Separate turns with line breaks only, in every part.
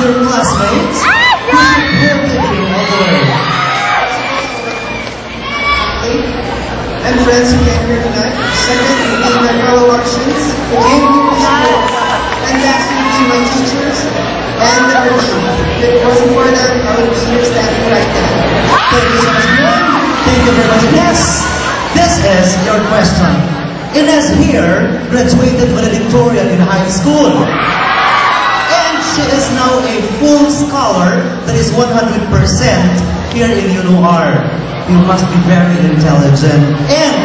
your classmates who supported you all the way.
And friends who came here tonight. Second, to my fellow Archons who came here to support. And lastly, to my teachers and the worship. If it wasn't for them, I would be here standing right now.
Thank you so much, Bjorn. Thank you very much. Yes, this is your question. Ines here graduated valedictorian in high school. And she is now a full scholar that is 100% here in UNOR. You must be very intelligent. And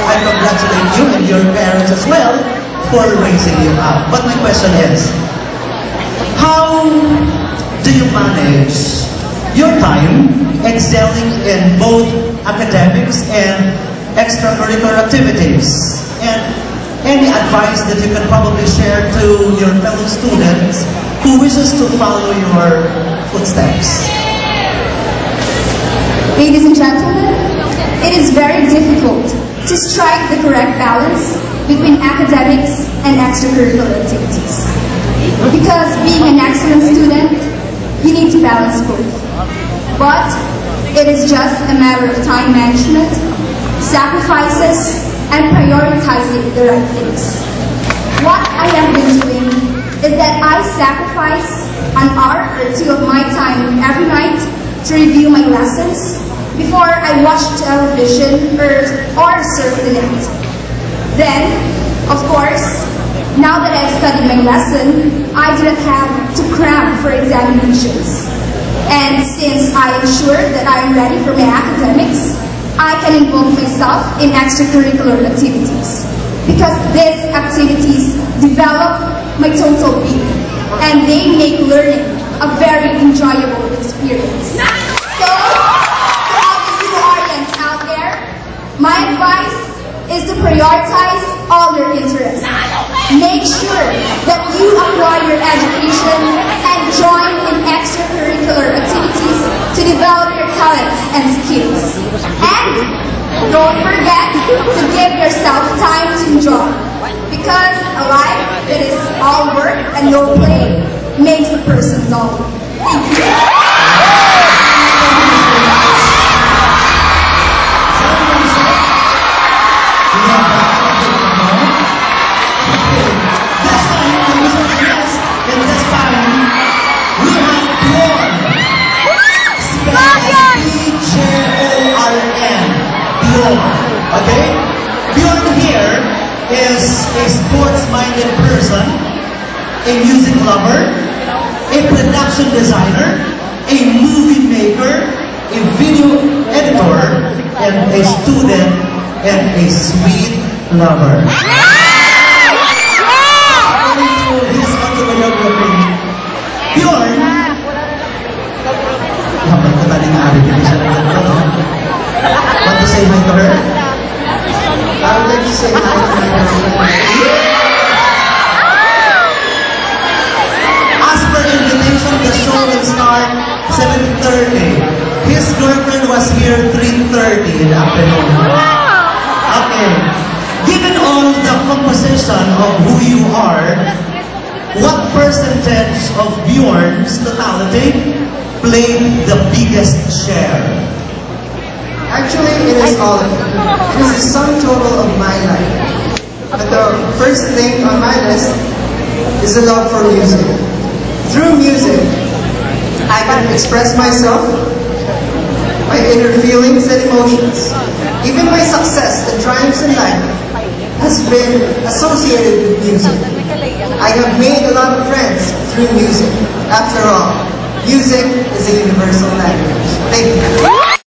I congratulate you and your parents as well for raising you up. But my question is, how do you manage your time excelling in both academics and extracurricular activities? And any advice that you can probably share to your fellow students who wishes to follow your footsteps?
Ladies and gentlemen, it is very difficult to strike the correct balance between academics and extracurricular activities. Because being an excellent student, you need to balance both. But it is just a matter of time management, sacrifices, and prioritizing the right things. What I have been doing is that I sacrifice an hour or two of my time every night to review my lessons before I watch television or surf the net. Then, of course, now that I've studied my lesson, I do not have to cram for examinations. And since I am sure that I am ready for my academics, I can involve myself in extracurricular activities. Because these activities develop my total being, and they make learning a very enjoyable experience. So, to all the UNORians out there, my advice is to prioritize all your interests. Make sure that you acquire your education and join in extracurricular activities to develop your talents and skills. And don't forget to give yourself time to enjoy, because a life that is all work and no play makes a person dull. Thank you.
Okay? Bjorn here is a sports-minded person, a music lover, a production designer, a movie maker, a video editor, and a student, and a sweet lover. According to his autobiography, Bjorn, want to say hi to her?
I would like to say hi to my girlfriend.
As per invitation, the show will start 7:30. His girlfriend was here 3:30 in the afternoon. Okay. Given all the composition of who you are, what percentage of Bjorn's totality played the biggest share?
Actually, it is all of it. It is the sum total of my life. But the first thing on my list is the love for music. Through music, I can express myself, my inner feelings and emotions. Even my success and triumphs in life has been associated with music. I have made a lot of friends through music. After all, music is a universal language. Thank you.